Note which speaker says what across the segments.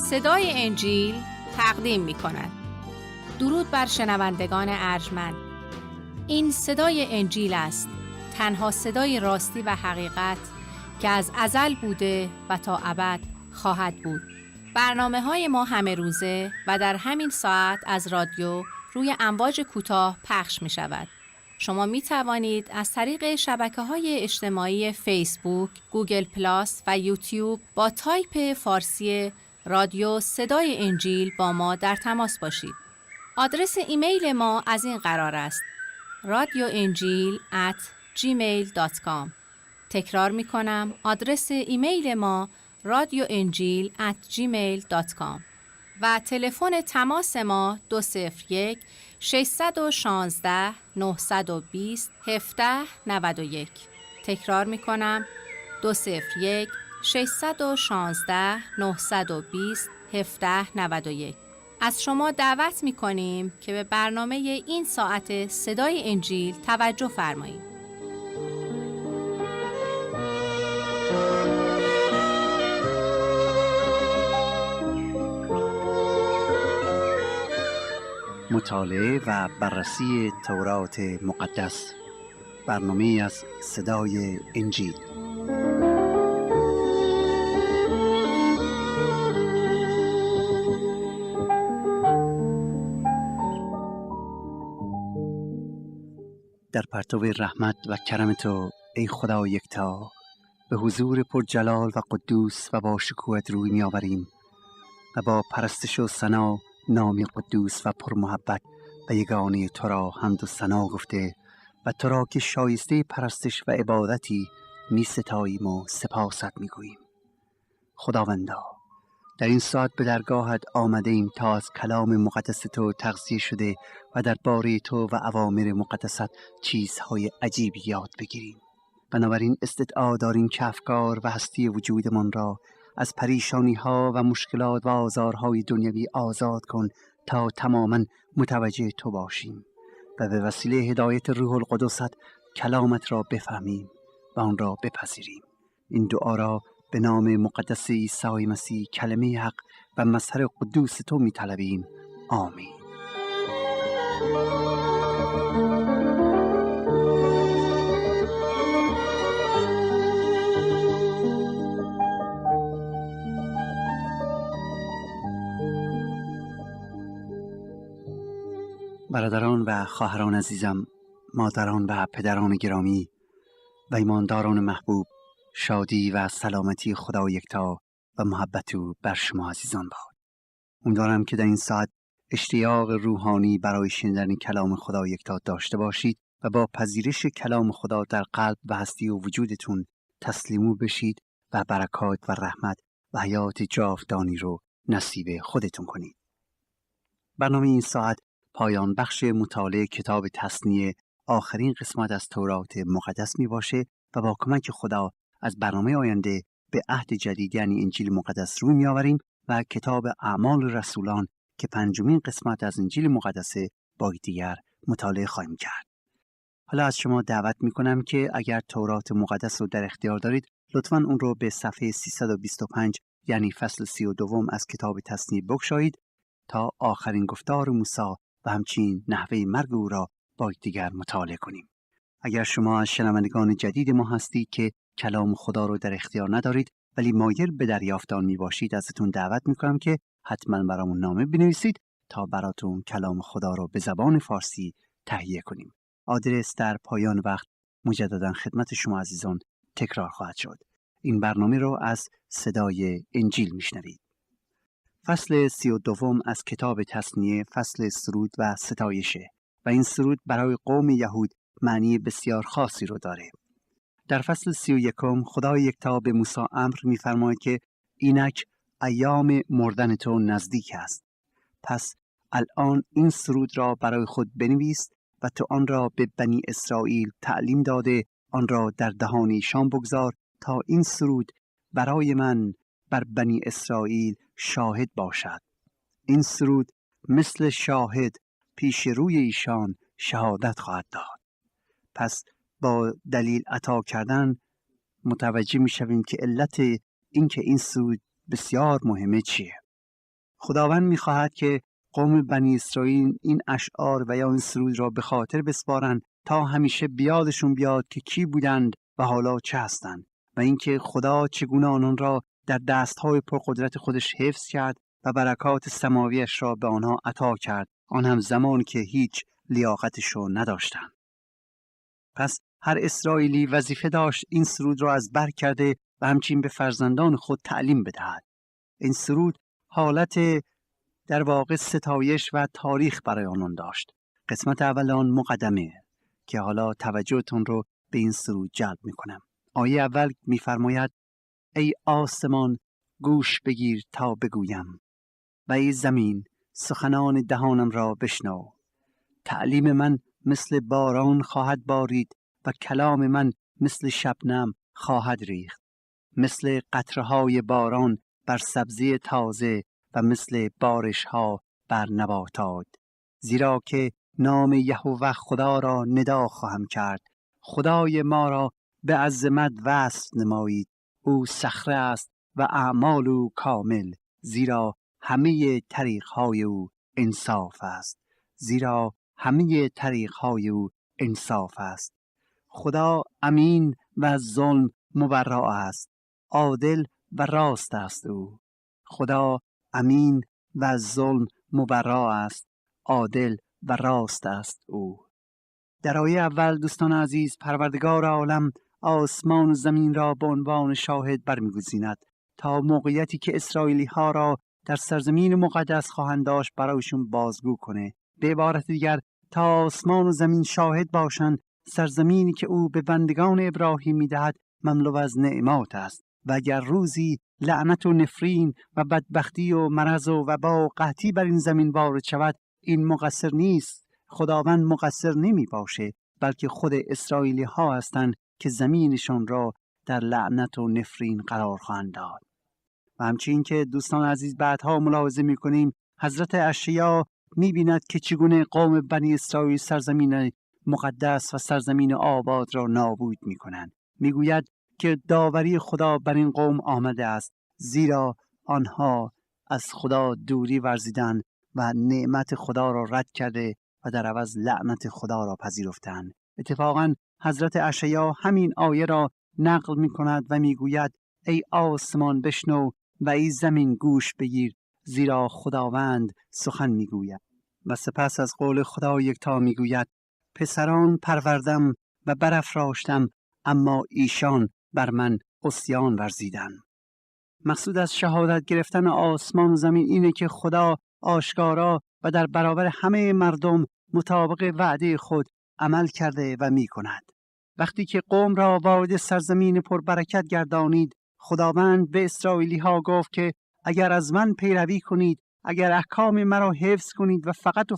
Speaker 1: صدای انجیل تقدیم می کند. درود بر شنوندگان ارجمند. این صدای انجیل است، تنها صدای راستی و حقیقت که از ازل بوده و تا ابد خواهد بود. برنامه‌های ما همه روزه و در همین ساعت از رادیو روی امواج کوتاه پخش می شود. شما می توانید از طریق شبکه‌های اجتماعی فیسبوک، گوگل پلاس و یوتیوب با تایپ فارسی رادیو صدای انجیل با ما در تماس باشید. آدرس ایمیل ما از این قرار است: radioenjil@gmail.com. تکرار می کنم، آدرس ایمیل ما radioenjil@gmail.com و تلفن تماس ما 201 616 920 1791. تکرار می کنم، 201 616 920 1791. از شما دعوت می کنیم که به برنامه این ساعت صدای انجیل توجه فرمایید.
Speaker 2: مطالعه و بررسی تورات مقدس، برنامه از صدای انجیل. در پرتو رحمت و کرم تو ای خدا یکتا، به حضور پرجلال و قدوس و با شکوهت روی می آوریم و با پرستش و ثنا نامی قدوس و پرمحبت و یگانه تو را حمد و ثنا گفته و تو را که شایسته پرستش و عبادتی می ستاییم و سپاست می گوییم. خداوندا، در این ساعت به درگاهت آمده ایم تا از کلام مقدس تو تغذیه شده و در باره تو و اوامر مقدست چیزهای عجیبی یاد بگیریم. بنابراین استدعا داریم که افکار و هستی وجودمان را از پریشانی ها و مشکلات و آزارهای دنیوی آزاد کن تا تماما متوجه تو باشیم و به وسیله هدایت روح القدست کلامت را بفهمیم و آن را بپذیریم. این دعا را به نام مقدس عیسی مسیح کلمه حق و مظهر قدوس تو می طلبیم. آمین. برادران و خواهران عزیزم، مادران و پدران گرامی و ایمانداران محبوب، شادی و سلامتی خدا یکتا و محبت او بر شما عزیزان باد. امیدوارم که در این ساعت اشتیاق روحانی برای شنیدن کلام خدا یکتا داشته باشید و با پذیرش کلام خدا در قلب و هستی و وجودتون تسلیمو بشید و برکات و رحمت و حیات جاودانی رو نصیب خودتون کنید. برنامه این ساعت پایان بخش مطالعه کتاب تثنیه، آخرین قسمت از تورات مقدس می باشه و با کمک خدا از برنامه آینده به عهد جدید یعنی انجیل مقدس روی می آوریم و کتاب اعمال رسولان که پنجمین قسمت از انجیل مقدس با دیگر مطالعه خواهیم کرد. حالا از شما دعوت می کنم که اگر تورات مقدس رو در اختیار دارید، لطفاً اون رو به صفحه 325 یعنی فصل 32 از کتاب تثنیه بگشایید تا آخرین گفتار موسی و همچنین نحوه مرگ او را با دیگر مطالعه کنیم. اگر شما از شنوندگان جدید ما هستید که کلام خدا رو در اختیار ندارید ولی مایل به دریافت آن می باشید، ازتون دعوت می کنم که حتما برامون نامه بنویسید تا براتون کلام خدا رو به زبان فارسی تهیه کنیم. آدرس در پایان وقت مجددا خدمت شما عزیزان تکرار خواهد شد. این برنامه رو از صدای انجیل میشنوید. فصل 32 از کتاب تثنیه فصل سرود و ستایشه و این سرود برای قوم یهود معنی بسیار خاصی رو داره. در فصل 31 خدای یکتا به موسی امر می‌فرماید که اینک ایام مردن تو نزدیک است. پس الان این سرود را برای خود بنویس و تو آن را به بنی اسرائیل تعلیم داده آن را در دهان ایشان بگذار تا این سرود برای من بر بنی اسرائیل شاهد باشد. این سرود مثل شاهد پیش روی ایشان شهادت خواهد داد. پس با دلیل عطا کردن متوجه می شویم که علت این که این سرود بسیار مهمه چیه. خداوند می‌خواهد که قوم بنی اسرائیل این اشعار و یا این سرود را به خاطر بسپارند تا همیشه بیادشون بیاد که کی بودند و حالا چه هستند و اینکه خدا چگونه آنان را در دست‌های پرقدرت خودش حفظ کرد و برکات سماویش را به آنها عطا کرد، آن هم زمانی که هیچ لیاقتش را نداشتند. پس هر اسرائیلی وظیفه داشت این سرود را از بر کرده و همچنین به فرزندان خود تعلیم بدهد. این سرود حالت در واقع ستایش و تاریخ برای آنان داشت. قسمت اول آن مقدمه که حالا توجهتون رو به این سرود جلب میکنم. آیه اول میفرماید ای آسمان گوش بگیر تا بگویم و ای زمین سخنان دهانم را بشنو. تعلیم من مثل باران خواهد بارید و کلام من مثل شبنم خواهد ریخت، مثل قطره‌های باران بر سبزی تازه و مثل بارش‌ها بر نباتات. زیرا که نام یهوه خدا را ندا خواهم کرد، خدای ما را به عظمت وصف نمایید. او صخره است و اعمال او کامل، زیرا همه طریق‌های او انصاف است. زیرا همه طریق‌های او انصاف است. خدا امین و از ظلم مبرا است، عادل و راست است او. خدا امین و از ظلم مبرا است، عادل و راست است او. در آیه اول دوستان عزیز، پروردگار عالم آسمان و زمین را به عنوان شاهد برمی‌گزیند تا موقعیتی که اسرائیلی ها را در سرزمین مقدس خواهند داشت برایشون بازگو کنه. به عبارت دیگر تا آسمان و زمین شاهد باشند سرزمینی که او به بندگان ابراهیم می‌دهد مملو از نعمات است و اگر روزی لعنت و نفرین و بدبختی و مرض و وبا و قحطی بر این زمین وارد شود، این مقصر نیست، خداوند مقصر نمی باشه، بلکه خود اسرائیلی ها هستند که زمینشان را در لعنت و نفرین قرار خواهند داد. و همچنین که دوستان عزیز بعدها ملاحظه می‌کنیم حضرت اشعیا می‌بیند که چگونه قوم بنی اسرائیل سرزمین مقدس و سرزمین آباد را نابود می‌کنند. می‌گوید که داوری خدا بر این قوم آمده است، زیرا آنها از خدا دوری ورزیدند و نعمت خدا را رد کرده و در عوض لعنت خدا را پذیرفتند. اتفاقاً حضرت اشعیا همین آیه را نقل می‌کند و می‌گوید ای آسمان بشنو و ای زمین گوش بگیر، زیرا خداوند سخن می‌گوید. و سپس از قول خدا یکتا می‌گوید پسران پروردم و برافراشتم، اما ایشان بر من عصیان ورزیدند. مقصود از شهادت گرفتن آسمان و زمین اینه که خدا آشکارا و در برابر همه مردم مطابق وعده خود عمل کرده و می کند. وقتی که قوم را وارد سرزمین پربرکت گردانید، خداوند به اسرائیلی ها گفت که اگر از من پیروی کنید، اگر احکام مرا حفظ کنید و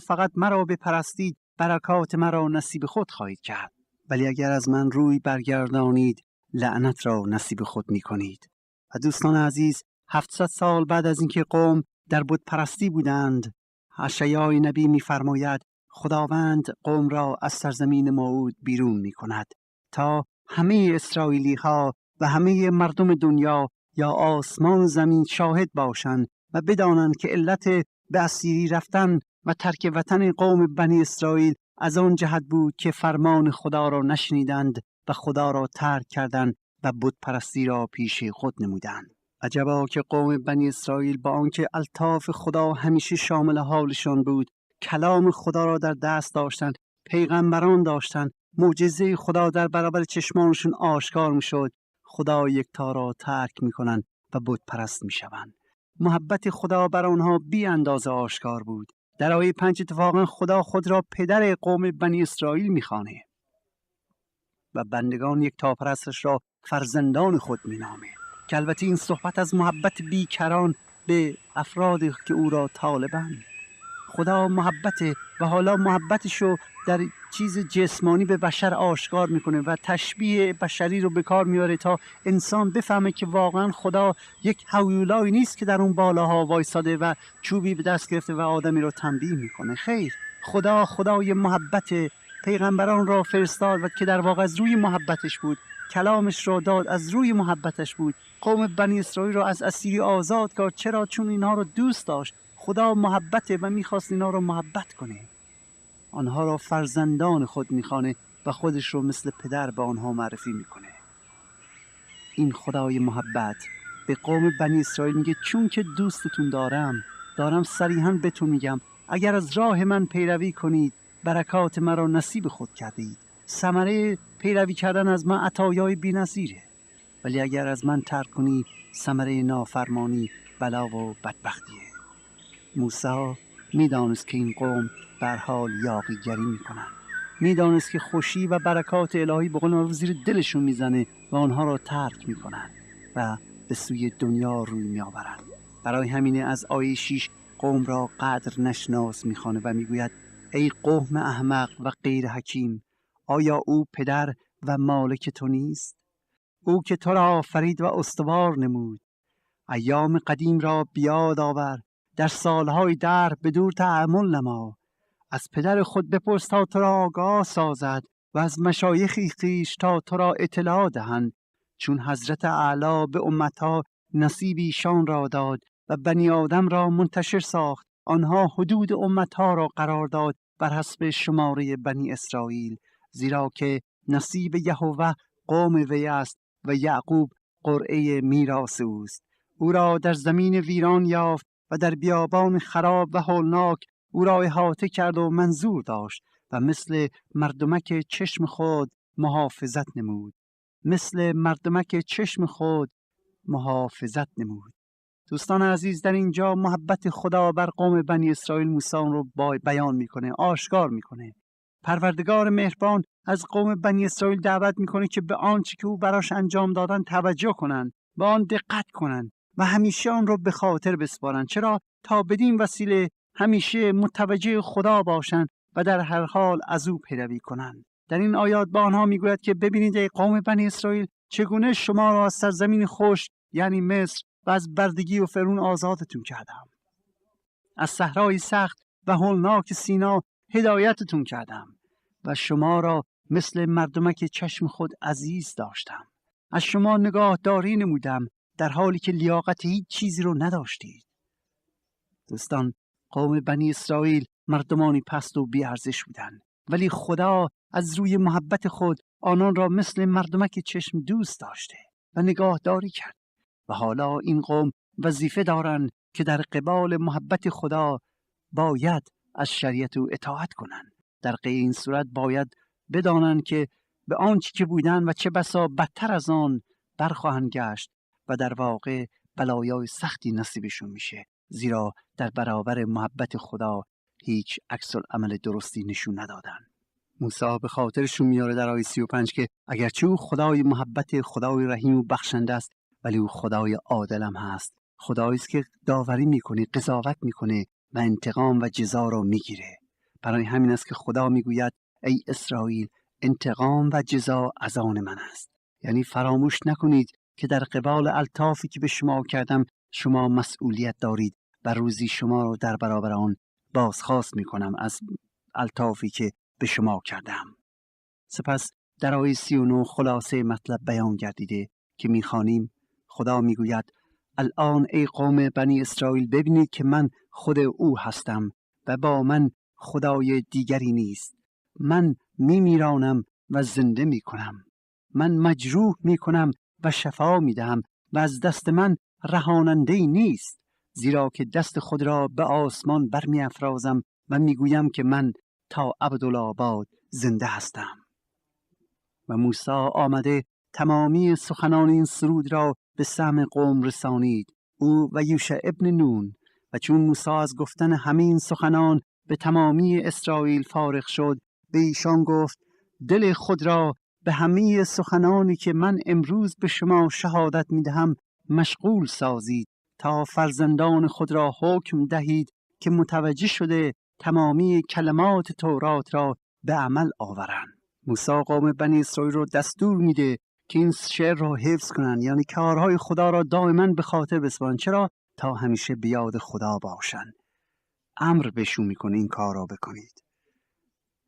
Speaker 2: فقط مرا بپرستید، برکات مرا نصیب خود خواهید کرد. ولی اگر از من روی برگردانید، لعنت را نصیب خود می کنید. و دوستان عزیز، 700 سال بعد از اینکه قوم در بت پرستی بودند، اشعیا نبی می‌فرماید خداوند قوم را از سرزمین موعود بیرون می‌کند تا همه اسرائیلی ها و همه مردم دنیا یا آسمان و زمین شاهد باشند و بدانند که علت به اسیری رفتن و ترک وطن قوم بنی اسرائیل از آن جهت بود که فرمان خدا را نشنیدند و خدا را ترک کردند و بت پرستی را پیش خود نمودند. عجبا که قوم بنی اسرائیل با آنکه الطاف خدا همیشه شامل حالشان بود، کلام خدا را در دست داشتند، پیغمبران داشتند، معجزه خدا در برابر چشمانشون آشکار میشد، خدا یکتا را ترک میکنند و بت پرست میشوند. محبت خدا بر آنها بی اندازه آشکار بود. در آیه 5 اتفاقا خدا خود را پدر قوم بنی اسرائیل میخوانه و بندگان یکتا پرستش را فرزندان خود مینامه، که البته این صحبت از محبت بیکران به افرادی که او را طالبند. خدا محبته و حالا محبتشو در چیز جسمانی به بشر آشکار میکنه و تشبیه بشری رو به کار میاره تا انسان بفهمه که واقعا خدا یک هیولایی نیست که در اون بالاها وایساده و چوبی به دست گرفته و آدمی رو تنبیه میکنه. خیر، خدا خدای محبت، پیغمبران را فرستاد و که در واقع از روی محبتش بود، کلامش را داد از روی محبتش بود. قوم بنی اسرائیل را از اسیری آزاد کرد. چرا؟ چون اینها رو دوست داشت. خدا محبته و میخواست اینا رو محبت کنه. آنها را فرزندان خود میخوانه و خودش رو مثل پدر به آنها معرفی میکنه. این خدای محبت به قوم بنی اسرائیل میگه چون که دوستتون دارم صریحاً بهتون میگم اگر از راه من پیروی کنید برکات مرا نصیب خود کردید. ثمره پیروی کردن از من عطایای بی‌نظیره، ولی اگر از من ترک کنی ثمره نافرمانی بلا و بدبختیه. موسی میدانست که این قوم به هر حال یاغیگری میکنن، میدانست که خوشی و برکات الهی به قول معروف زیر دلشون میزنه و آنها را ترک میکنن و به سوی دنیا روی میآورند. برای همینه از آیه 6 قوم را قدر نشناس میخوانه و میگوید ای قوم احمق و غیر حکیم، آیا او پدر و مالک تو نیست؟ او که تو را آفرید و استوار نمود. ایام قدیم را بیاد آور، در سالهای در به دور تأمل نما. از پدر خود بپرس تا تو را آگاه سازد و از مشایخ خویش تا تو را اطلاع دهند. چون حضرت اعلی به امتها نصیبیشان را داد و بنی آدم را منتشر ساخت، آنها حدود امتها را قرار داد بر حسب شماره بنی اسرائیل، زیرا که نصیب یهوه قوم وی است و یعقوب قرعه میراث اوست. او را در زمین ویران یافت و در بیابان خراب و هولناک او را احاطه کرد و منظور داشت و مثل مردمک چشم خود محافظت نمود. دوستان عزیز، در اینجا محبت خدا بر قوم بنی اسرائیل موسی رو بیان میکنه، آشکار میکنه. پروردگار مهربان از قوم بنی اسرائیل دعوت میکنه که به آنچه که او براش انجام دادن توجه کنن، به آن دقت کنن و همیشه آن رو به خاطر بسپارن. چرا؟ تا بدین وسیله همیشه متوجه خدا باشن و در هر حال از او پیروی کنن. در این آیات با آنها میگوید که ببینید ای قوم بنی اسرائیل، چگونه شما را از سرزمین خشک یعنی مصر و از بردگی و فرعون آزادتون کردم. از صحرای سخت و هولناک سینا هدایتتون کردم و شما را مثل مردمک چشم خود عزیز داشتم. از شما نگاهداری نمودم در حالی که لیاقت هیچ چیزی رو نداشتید. دوستان، قوم بنی اسرائیل مردمانی پست و بی‌ارزش بودند، ولی خدا از روی محبت خود آنان را مثل مردمک چشم دوست داشته و نگاهداری کرد. و حالا این قوم وظیفه دارند که در قبال محبت خدا باید از شریعت او اطاعت کنند. در غیر این صورت باید بدانند که به آنچه که بودند و چه بسا بدتر از آن برخواهند گشت و در واقع بلایای سختی نصیبشون میشه، زیرا در برابر محبت خدا هیچ عکس العمل درستی نشون ندادن. موسی به خاطرشون میاره در آیه 35 که اگرچه او خدای محبت، خدای رحیم و بخشنده است، ولی او خدای عادل هم هست. خدایی است که داوری میکنه، قضاوت میکنه و انتقام و جزا را میگیره. برای همین است که خدا میگوید ای اسرائیل، انتقام و جزا از آن من است. یعنی فراموش نکنید که در قبال الطافی که به شما کردم شما مسئولیت دارید و روزی شما رو در برابر آن بازخواست میکنم از الطافی که به شما کردم. سپس در آیه 39 خلاصه مطلب بیان گردیده که میخوانیم. خدا میگوید الان ای قوم بنی اسرائیل، ببینید که من خود او هستم و با من خدای دیگری نیست. من میمیرانم و زنده میکنم، من مجروح میکنم و شفا میدهم و از دست من رهاننده‌ای نیست، زیرا که دست خود را به آسمان برمی‌افرازم و میگویم که من تا ابدالآباد زنده هستم. و موسی آمده تمامی سخنان این سرود را به سمع قوم رسانید، او و یوشع ابن نون. و چون موسی از گفتن همین سخنان به تمامی اسرائیل فارغ شد، به ایشان گفت دل خود را به همه سخنانی که من امروز به شما شهادت میدهم مشغول سازید، تا فرزندان خود را حکم دهید که متوجه شده تمامی کلمات تورات را به عمل آورند. موسی قوم بنی اسرائیل رو دستور میده که این شعر را حفظ کنن، یعنی کارهای خدا را دائما به خاطر بسپارن. چرا؟ تا همیشه به یاد خدا باشن. امر بهشون میکنه این کار را بکنید.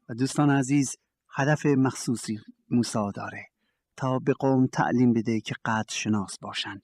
Speaker 2: و دوستان عزیز، هدف مخصوصی موسی داره تا به قوم تعلیم بده که قدر شناس باشن،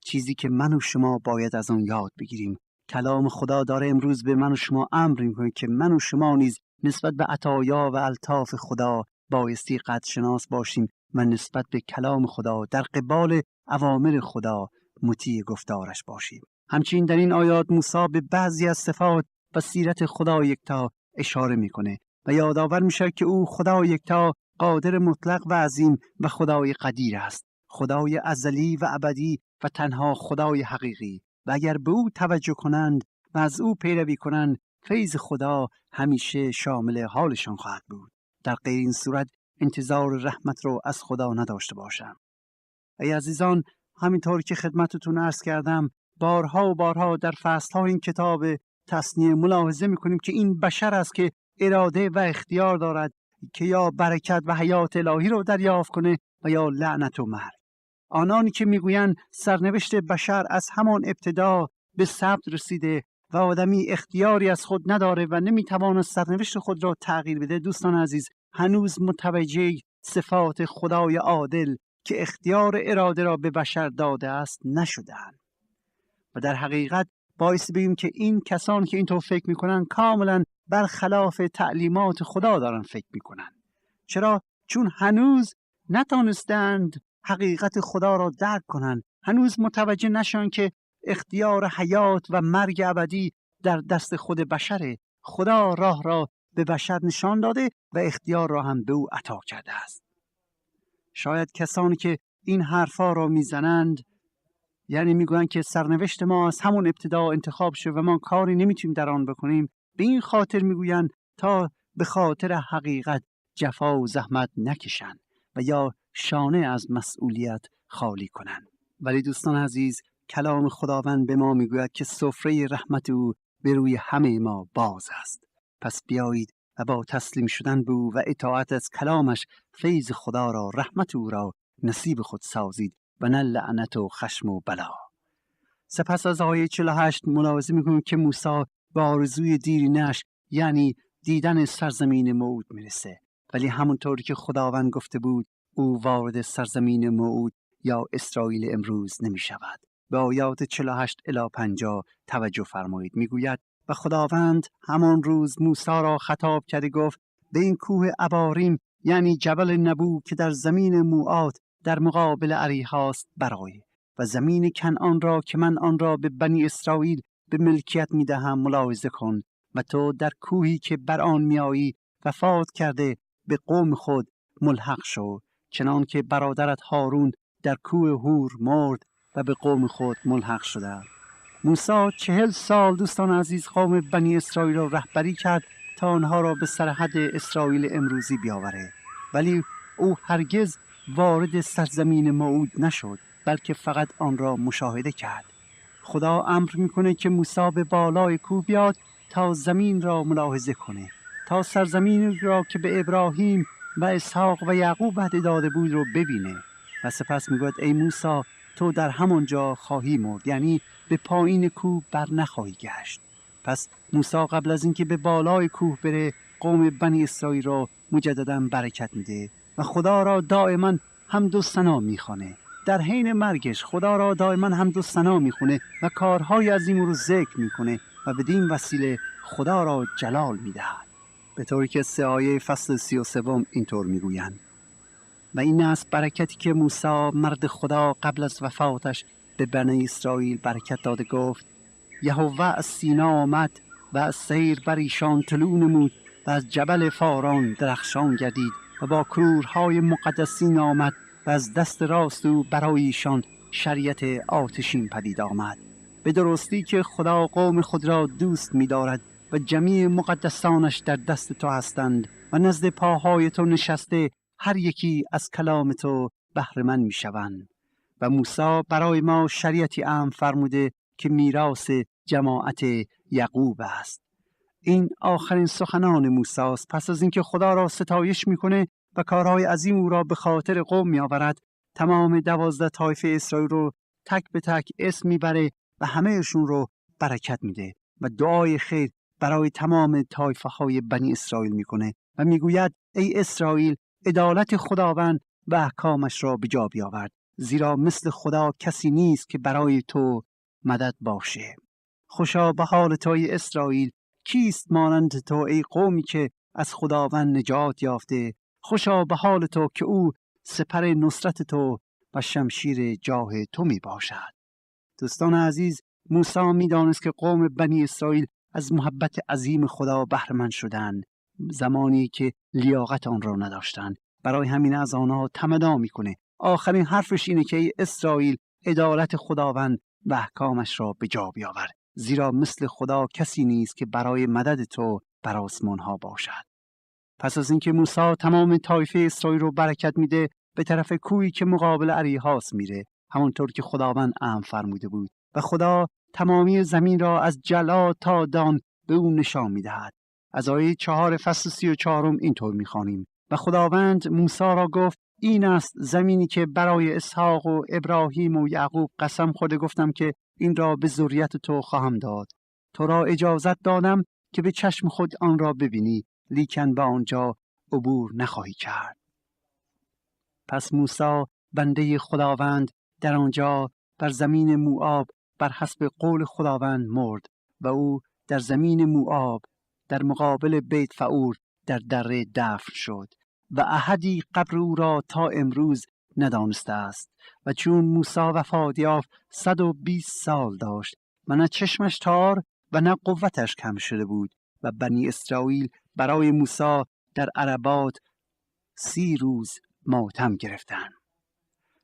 Speaker 2: چیزی که من و شما باید از آن یاد بگیریم کلام خدا داره امروز به من و شما امر میکنه که من و شما نیز نسبت به عطایا و الطاف خدا بایستی قدرشناس باشیم و نسبت به کلام خدا در قبال اوامر خدا مطیع گفتارش باشیم. همچنین در این آیات موسی به بعضی از صفات و سیرت خدا یکتا اشاره میکنه و یادآور میشه که او خدا یکتا قادر مطلق و عظیم و خدای قدیر است، خدای ازلی و ابدی و تنها خدای حقیقی، و اگر به او توجه کنند و از او پیروی کنند فیض خدا همیشه شامل حالشان خواهد بود. در غیر این صورت انتظار رحمت رو از خدا نداشته باشم. ای عزیزان، همینطور که خدمتتون عرض کردم بارها و بارها در فصل‌های این کتاب تثنیه ملاحظه می‌کنیم که این بشر است که اراده و اختیار دارد که یا برکت و حیات الهی رو دریافت کنه و یا لعنت و مرگ. آنانی که میگویند سرنوشت بشر از همان ابتدا به ثبت رسیده و آدمی اختیاری از خود نداره و نمیتواند سرنوشت خود را تغییر بده، دوستان عزیز هنوز متوجه صفات خدای عادل که اختیار اراده را به بشر داده است نشدند. و در حقیقت باعث بگیم که این کسان که اینطور فکر میکنن کاملا برخلاف تعلیمات خدا دارن فکر میکنن. چرا؟ چون هنوز نتانستند حقیقت خدا را درک کنند، هنوز متوجه نشن که اختیار حیات و مرگ ابدی در دست خود بشره. خدا راه را به بشر نشان داده و اختیار را هم به او عطا کرده است. شاید کسانی که این حرفا را میزنند، یعنی میگویند که سرنوشت ما از همون ابتدا انتخاب شد و ما کاری نمیتونیم در آن بکنیم، به این خاطر میگویند تا به خاطر حقیقت جفا و زحمت نکشند و یا شانه از مسئولیت خالی کنند. ولی دوستان عزیز، کلام خداوند به ما میگوید که سفره رحمت او به روی همه ما باز است. پس بیایید و با تسلیم شدن به او و اطاعت از کلامش فیض خدا را، رحمت او را نصیب خود سازید و نه لعنت و خشم و بلا. سپس از آیه 48 ملاحظه میکنیم که موسی به آرزوی دیرینش یعنی دیدن سرزمین موعود میرسه، ولی همونطوری که خداوند گفته بود او وارد سرزمین موعود یا اسرائیل امروز نمی شود. به آیات 48 الی 50 توجه فرمایید. میگوید و خداوند همان روز موسی را خطاب کرده گفت به این کوه اباریم یعنی جبل نبو که در زمین موعاد در مقابل اریحاست برآی و زمین کنعان را که من آن را به بنی اسرائیل به ملکیت میدهم ملاحظه کن و تو در کوهی که بر آن میایی وفات کرده به قوم خود ملحق شو، چنان که برادرت هارون در کوه هور مرد و به قوم خود ملحق شده. موسی 40 سال دوستان عزیز قوم بنی اسرائیل را رهبری کرد تا آنها را به سرحد اسرائیل امروزی بیاوره، ولی او هرگز وارد سرزمین موعود نشد، بلکه فقط آن را مشاهده کرد. خدا امر میکنه که موسی به بالای کوه بیاد تا زمین را ملاحظه کنه، تا سرزمین را که به ابراهیم و اسحاق و یعقوب وعده داده بود رو ببینه. و سپس میگوید ای موسی تو در همان جا خواهی مرد، یعنی به پایین کوه بر نخواهی گشت. پس موسی قبل از اینکه به بالای کوه بره قوم بنی اسرائیل را مجددا برکت میده و خدا را دائما حمد و ثنا میخوانه. در حین مرگش خدا را دائما حمد و ثنا میخونه و کارهای عظیم رو ذکر میکنه و بدین وسیله خدا را جلال میدهد. به طوری که 3 آیه فصل 33 اینطور میگویند و این است برکتی که موسی مرد خدا قبل از وفاتش به بنی اسرائیل برکت داده گفت یهوه از سینا آمد و از سیر بر ایشان طلوع نمود و از جبل فاران درخشان گردید و با کرورهای مقدسین آمد و از دست راست او برای ایشان شریعت آتشین پدید آمد. به درستی که خدا قوم خود را دوست می دارد و جمیع مقدسانش در دست تو هستند و نزد پاهای تو نشسته هر یکی از کلام تو بهره مند می شوند. و موسی برای ما شریعتی عام فرموده که میراث جماعت یعقوب است. این آخرین سخنان موسی است. پس از اینکه خدا را ستایش میکنه و کارهای عظیم او را به خاطر قوم میآورد، تمام 12 طایفه اسرائیل رو تک به تک اسم میبره و همهشون رو برکت میده و دعای خیر برای تمام طایفه های بنی اسرائیل میکنه و میگوید ای اسرائیل عدالت خداوند و احکامش را به جا بیاورد، زیرا مثل خدا کسی نیست که برای تو مدد باشه. خوشا به حال تو ای اسرائیل، کیست مانند تو ای قومی که از خداوند نجات یافته؟ خوشا به حال تو که او سپر نصرت تو و شمشیر جاه تو می باشد. دوستان عزیز، موسی می دانست که قوم بنی اسرائیل از محبت عظیم خدا بهره‌مند شدند زمانی که لیاقت آن را نداشتند. برای همین از آنها تمنا میکنه. آخرین حرفش اینه که ای اسرائیل، عدالت خداوند و احکامش را به جا بیاور، زیرا مثل خدا کسی نیست که برای مدد تو بر آسمان ها باشد. پس از اینکه موسی تمام طایفه اسرائیل رو برکت میده، به طرف کوهی که مقابل اریحاس میره، همونطور که خداوند امر فرموده بود، و خدا تمامی زمین را از جلاد تا دان به او نشان میدهد. از آیه 4 فصل 34 اینطور میخوانیم: و خداوند موسی را گفت این است زمینی که برای اسحاق و ابراهیم و یعقوب قسم خورده گفتم که این را به ذریت تو خواهم داد. تو را اجازت دادم که به چشم خود آن را ببینی، لیکن به آنجا عبور نخواهی کرد. پس موسی بنده خداوند در آنجا بر زمین موآب بر حسب قول خداوند مرد و او در زمین موآب در مقابل بیت فعور در دره دفن شد و احدی قبر او را تا امروز ندانسته است. و چون موسی وفات یافت 120 سال داشت و نه چشمش تار و نه قوتش کم شده بود و بنی اسرائیل برای موسی در عربات 30 روز ماتم گرفتند.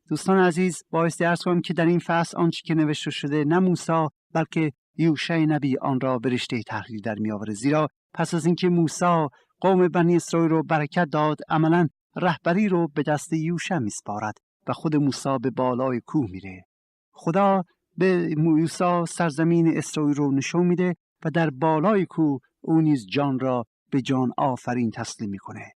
Speaker 2: دوستان عزیز، بایستی عرض کنم که در این فصل آنچه که نوشته شده نه موسی بلکه یوشع نبی آن را به رشته تحریر در می آورد. زیرا پس از اینکه موسی قوم بنی اسرائیل رو برکت داد، عملا رهبری رو به دست یوشع میسپارد و خود موسی به بالای کوه میره. خدا به موسی سرزمین اسرائیل رو نشون میده و در بالای کوه او نیز جان را به جان آفرین تسلیم میکنه.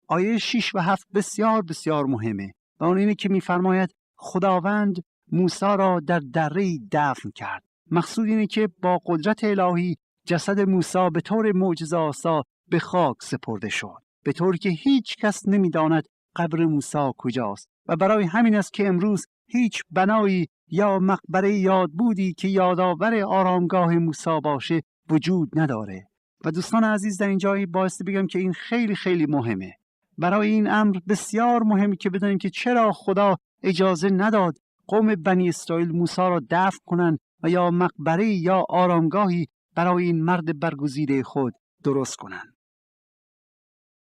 Speaker 2: آیه 6 و 7 بسیار بسیار مهمه و اون اینه که میفرماید خداوند موسی را در دره دفن کرد. مقصود اینه که با قدرت الهی جسد موسی به طور معجزه‌آسا به خاک سپرده شد، به طوری که هیچ کس نمیداند قبر موسی کجاست. و برای همین است که امروز هیچ بنایی یا مقبره یادبودی که یادآور آرامگاه موسی باشه وجود نداره. و دوستان عزیز، در اینجا بایستی بگم که این خیلی خیلی مهمه. برای این امر بسیار مهمه که بدونیم که چرا خدا اجازه نداد قوم بنی اسرائیل موسی را دفن کنند و یا مقبره یا آرامگاهی برای این مرد برگزیده خود درست کنند.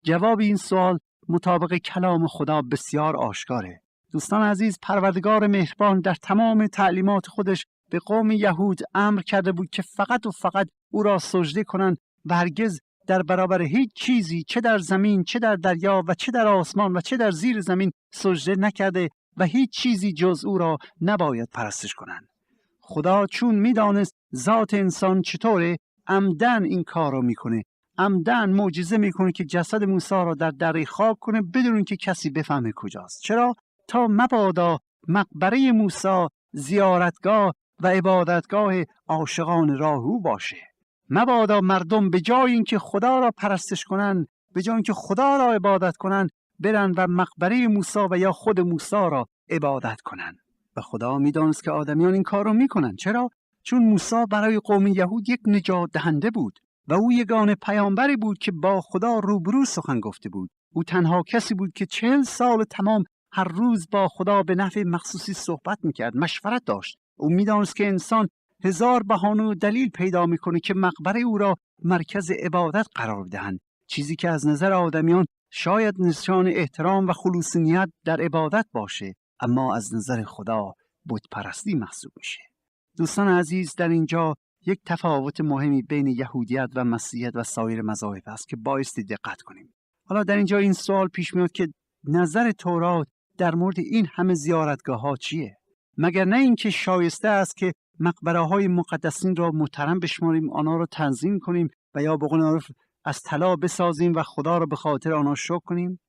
Speaker 2: جواب این سوال مطابق کلام خدا بسیار آشکاره. دوستان عزیز، پروردگار مهربان در تمام تعلیمات خودش به قوم یهود امر کرده بود که فقط و فقط او را سجده کنند و هرگز در برابر هیچ چیزی، چه در زمین، چه در دریا و چه در آسمان و چه در زیر زمین سجده نکرده و هیچ چیزی جز او را نباید پرستش کنند. خدا چون میدانست ذات انسان چطوره، عمدن این کار را میکنه. عمدن معجزه میکنه که جسد موسی را در دره خاک کنه بدون که کسی بفهمه کجاست. چرا؟ تا مبادا مقبره موسی زیارتگاه و عبادتگاه عاشقان راه او باشه. مبادا مردم به جای اینکه خدا را پرستش کنن، به جای اینکه خدا را عبادت کنن، برن و مقبره موسی و یا خود موسی را عبادت کنن. و خدا میدانست که آدمیان این کار را میکنن. چرا؟ چون موسی برای قوم یهود یک نجات دهنده بود و او یگانه پیامبری بود که با خدا روبرو سخن گفته بود. او تنها کسی بود که 40 سال تمام هر روز با خدا به نحو مخصوصی صحبت میکرد، مشورت داشت. او میدانست که انسان 1000 بهانه و دلیل پیدا میکنه که مقبره او را مرکز عبادت قرار دهند، چیزی که از نظر آدمیان شاید نشان احترام و خلوص نیت در عبادت باشه، اما از نظر خدا بت پرستی محسوب میشه. دوستان عزیز، در اینجا یک تفاوت مهمی بین یهودیت و مسیحیت و سایر مذاهب است که بایستی دقت کنیم. حالا در اینجا این سوال پیش میاد که نظر تورات در مورد این همه زیارتگاه ها چیه؟ مگر نه اینکه شایسته است که مقبره های مقدسین را محترم بشماریم، آنها را تنظیم کنیم و یا به قول معروف از طلا بسازیم و خدا را به خاطر آنها شکر کنیم؟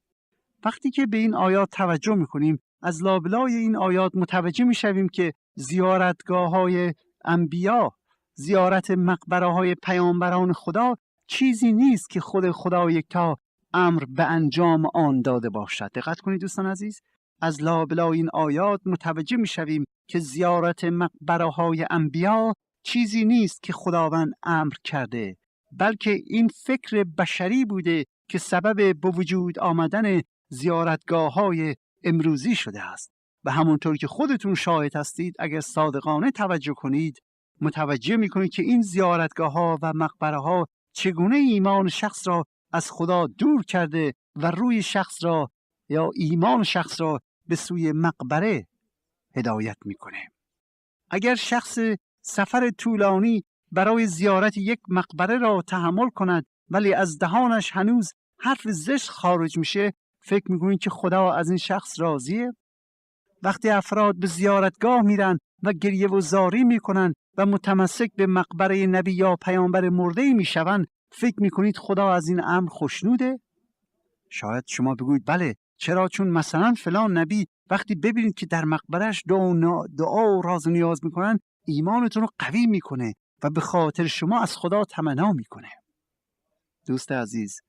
Speaker 2: وقتی که به این آیات توجه میکنیم، از لابلای این آیات متوجه میشویم که زیارتگاه های انبیا، زیارت مقبره های پیامبران خدا چیزی نیست که خود خدا یکتا امر به انجام آن داده باشد. دقت کنید دوستان عزیز، از لابلای این آیات متوجه میشویم که زیارت مقبره های انبیا چیزی نیست که خداوند امر کرده، بلکه این فکر بشری بوده که سبب به وجود آمدن زیارتگاه‌های امروزی شده است. و همونطور که خودتون شاهد هستید، اگر صادقانه توجه کنید متوجه میکنید که این زیارتگاه‌ها و مقبره‌ها چگونه ایمان شخص را از خدا دور کرده و روی شخص را یا ایمان شخص را به سوی مقبره هدایت میکنه. اگر شخص سفر طولانی برای زیارت یک مقبره را تحمل کند ولی از دهانش هنوز حرف زشت خارج میشه، فکر میکنید که خدا از این شخص راضیه؟ وقتی افراد به زیارتگاه میرن و گریه و زاری میکنن و متمسک به مقبره نبی یا پیامبر مرده میشوند، فکر میکنید خدا از این امر خوشنوده؟ شاید شما بگویید بله، چرا؟ چون مثلا فلان نبی وقتی ببینید که در مقبرش دعا و راز و نیاز میکنن، ایمانتون رو قوی میکنه و به خاطر شما از خدا تمنا میکنه. دوست عزیز،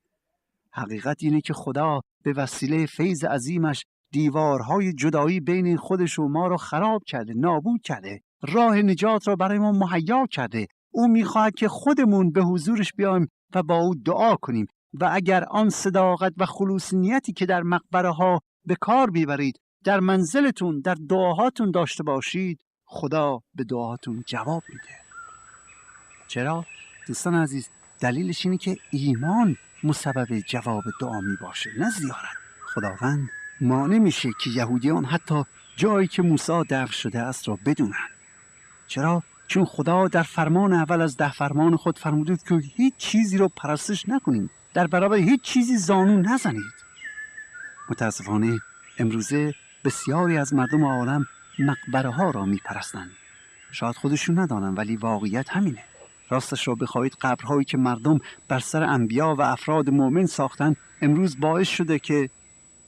Speaker 2: حقیقت اینه که خدا به وسیله فیض عظیمش دیوارهای جدایی بین خودش و ما رو خراب کرده، نابود کرده، راه نجات را برای ما مهیا کرده. او میخواهد که خودمون به حضورش بیایم و با او دعا کنیم و اگر آن صداقت و خلوص نیتی که در مقبره ها به کار بیبرید در منزلتون، در دعاهاتون داشته باشید، خدا به دعاهاتون جواب میده. چرا؟ دوستان عزیز، دلیلش اینه که ایمان مسبب جواب دعا می باشه، نه زیارت. خداوند مانع میشه که یهودیان حتی جایی که موسی دفن شده است را بدونن. چرا؟ چون خدا در فرمان اول از 10 فرمان خود فرموده که هیچ چیزی رو پرستش نکنید، در برابر هیچ چیزی زانو نزنید. متاسفانه امروزه بسیاری از مردم عالم مقبره ها را میپرستند. شاید خودشون ندانن ولی واقعیت همینه. راستش را بخواهید، قبرهایی که مردم بر سر انبیا و افراد مؤمن ساختن امروز باعث شده که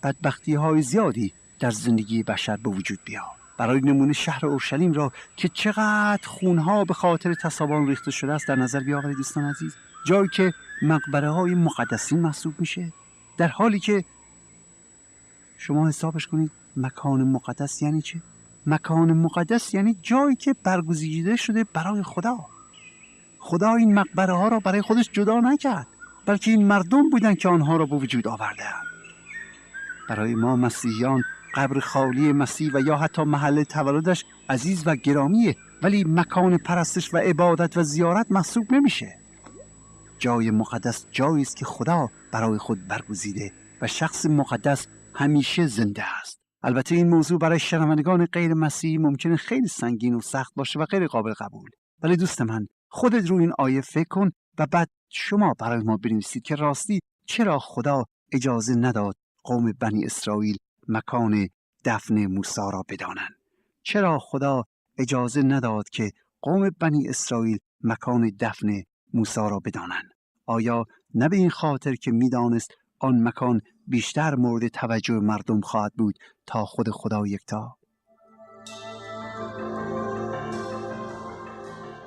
Speaker 2: بدبختی های زیادی در زندگی بشر به وجود بیاد. برای نمونه شهر اورشلیم را که چقدر خونها به خاطر تصاویر ریخته شده است در نظر بیاورید دوستان عزیز، جایی که مقبره های مقدسین محسوب میشه، در حالی که شما حسابش کنید مکان مقدس یعنی چه؟ مکان مقدس یعنی جایی که برگزیده شده برای خدا. خدا این مقبره ها را برای خودش جدا نکرد، بلکه این مردم بودن که آنها را به وجود آوردند. برای ما مسیحیان قبر خالی مسیح و یا حتی محل تولدش عزیز و گرامیه، ولی مکان پرستش و عبادت و زیارت محسوب نمیشه. جای مقدس جایی است که خدا برای خود برگزیده و شخص مقدس همیشه زنده است. البته این موضوع برای شنوندگان غیر مسیحی ممکنه خیلی سنگین و سخت باشه و غیر قابل قبول، ولی دوست من، خودت رو این آیه فکر کن و بعد شما برای ما بنویسید که راستی چرا خدا اجازه نداد قوم بنی اسرائیل مکان دفن موسی را بدانند؟ چرا خدا اجازه نداد که قوم بنی اسرائیل مکان دفن موسی را بدانند؟ آیا نه به این خاطر که میدانست آن مکان بیشتر مورد توجه مردم خواهد بود تا خود خدا یکتا؟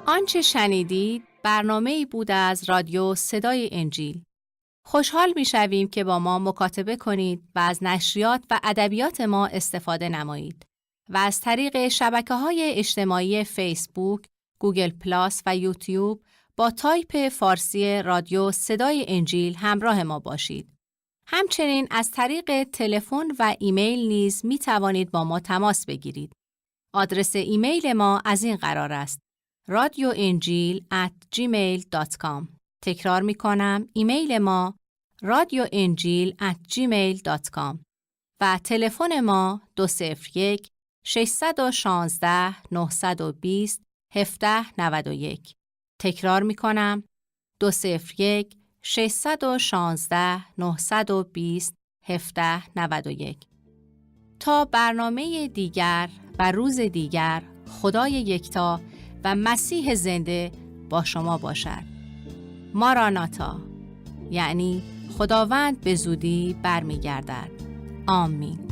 Speaker 1: آنچه شنیدید برنامه‌ای بود از رادیو صدای انجیل. خوشحال می‌شویم که با ما مکاتبه کنید و از نشریات و ادبیات ما استفاده نمایید و از طریق شبکه‌های اجتماعی فیسبوک، گوگل پلاس و یوتیوب با تایپ فارسی رادیو صدای انجیل همراه ما باشید. همچنین از طریق تلفن و ایمیل نیز می توانید با ما تماس بگیرید. آدرس ایمیل ما از این قرار است: radioenjil@gmail.com. تکرار می کنم، ایمیل ما radioenjil@gmail.com و تلفن ما 201 616 920 1791. تکرار می کنم، 201 616 920 1791. تا برنامه دیگر و روز دیگر، خدای یکتا و مسیح زنده با شما باشد. ماراناتا، یعنی خداوند به زودی برمیگردد. آمین.